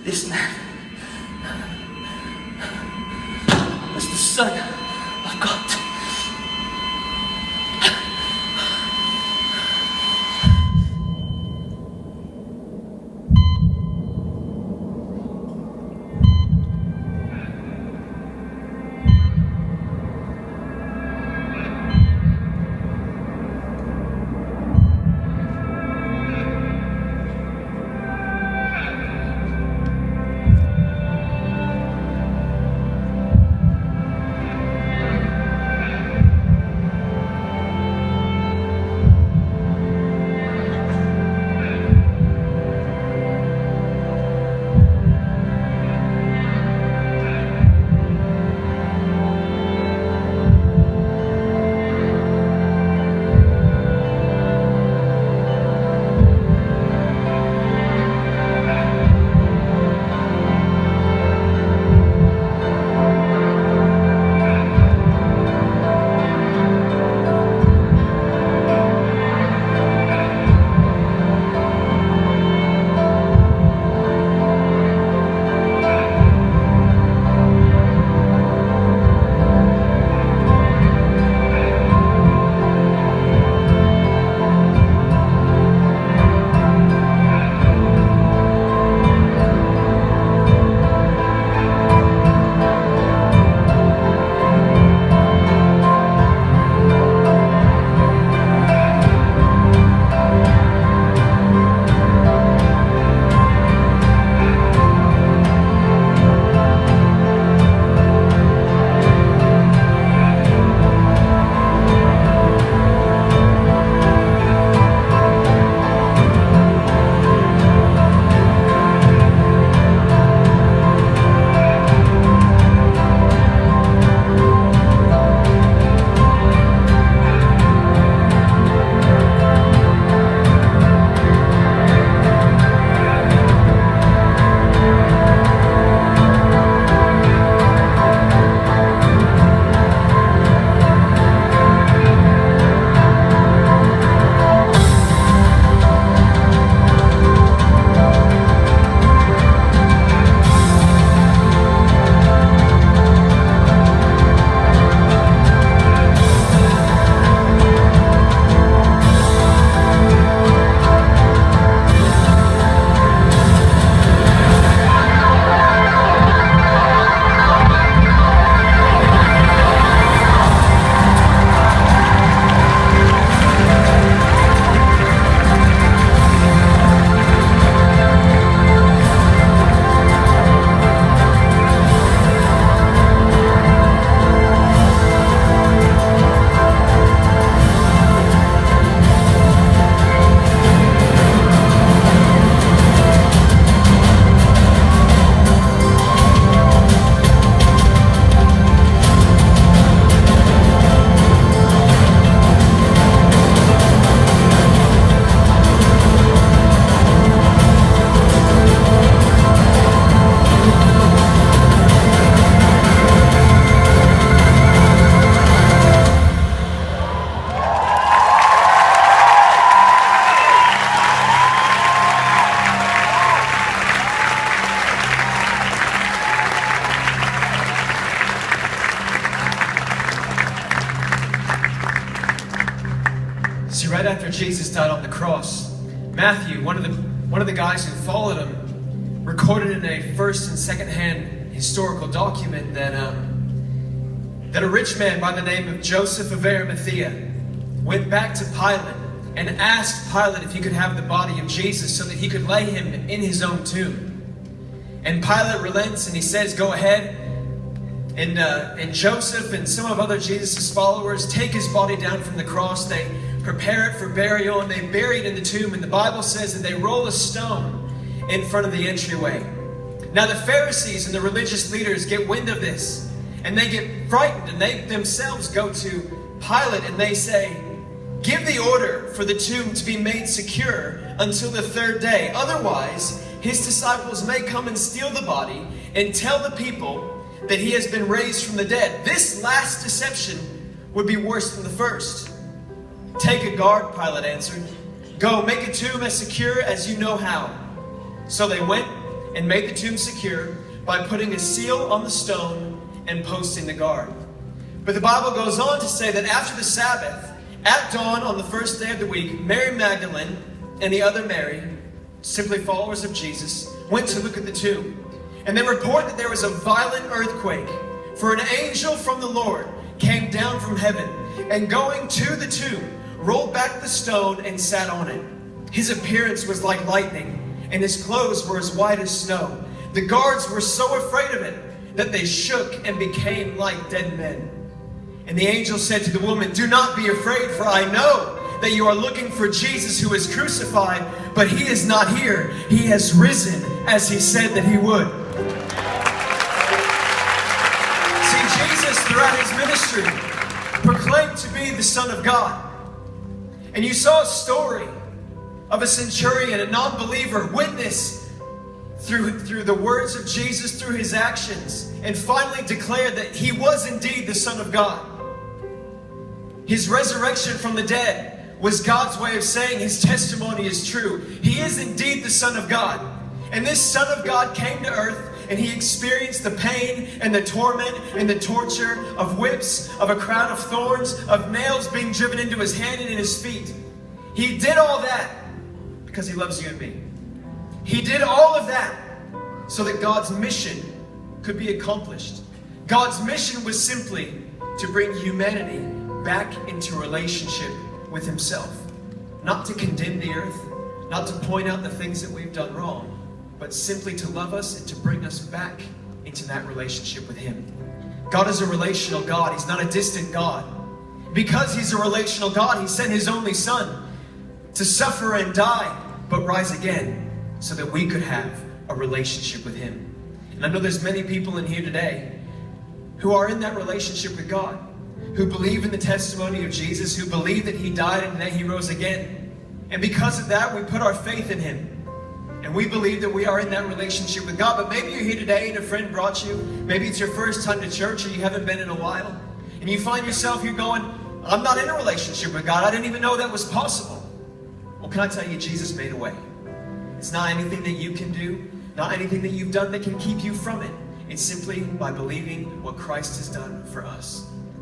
This man was the Son of God. right after Jesus died on the cross, Matthew, one of the guys who followed him, recorded in a first and second hand historical document that a rich man by the name of Joseph of Arimathea went back to Pilate and asked Pilate if he could have the body of Jesus so that he could lay him in his own tomb. And Pilate relents and he says, go ahead. And Joseph and some of other Jesus' followers take his body down from the cross. They prepare it for burial and they bury it in the tomb. And the Bible says that they roll a stone in front of the entryway. Now the Pharisees and the religious leaders get wind of this and they get frightened, and they themselves go to Pilate and they say, give the order for the tomb to be made secure until the third day. Otherwise, his disciples may come and steal the body and tell the people that he has been raised from the dead. This last deception would be worse than the first. Take a guard, Pilate answered. Go, make a tomb as secure as you know how. So they went and made the tomb secure by putting a seal on the stone and posting the guard. But the Bible goes on to say that after the Sabbath, at dawn on the first day of the week, Mary Magdalene and the other Mary, simply followers of Jesus, went to look at the tomb. And they report that there was a violent earthquake, for an angel from the Lord came down from heaven, and going to the tomb, rolled back the stone and sat on it. His appearance was like lightning, and his clothes were as white as snow. The guards were so afraid of it that they shook and became like dead men. And the angel said to the woman, "Do not be afraid, for I know that you are looking for Jesus who is crucified, but he is not here. He has risen as he said that he would." See, Jesus throughout his ministry proclaimed to be the Son of God. And you saw a story of a centurion, a non-believer, witness through the words of Jesus, through his actions, and finally declared that he was indeed the Son of God. His resurrection from the dead was God's way of saying his testimony is true. He is indeed the Son of God. And this Son of God came to earth, and he experienced the pain and the torment and the torture of whips, of a crown of thorns, of nails being driven into his hand and in his feet. He did all that because he loves you and me. He did all of that so that God's mission could be accomplished. God's mission was simply to bring humanity back into relationship with himself. Not to condemn the earth, not to point out the things that we've done wrong, but simply to love us and to bring us back into that relationship with him. God is a relational God. He's not a distant God. Because he's a relational God, he sent his only Son to suffer and die, but rise again so that we could have a relationship with him. And I know there's many people in here today who are in that relationship with God, who believe in the testimony of Jesus, who believe that he died and that he rose again. And because of that, we put our faith in him. And we believe that we are in that relationship with God. But maybe you're here today and a friend brought you. Maybe it's your first time to church or you haven't been in a while. And you find yourself here going, "I'm not in a relationship with God. I didn't even know that was possible." Well, can I tell you, Jesus made a way. It's not anything that you can do, not anything that you've done that can keep you from it. It's simply by believing what Christ has done for us.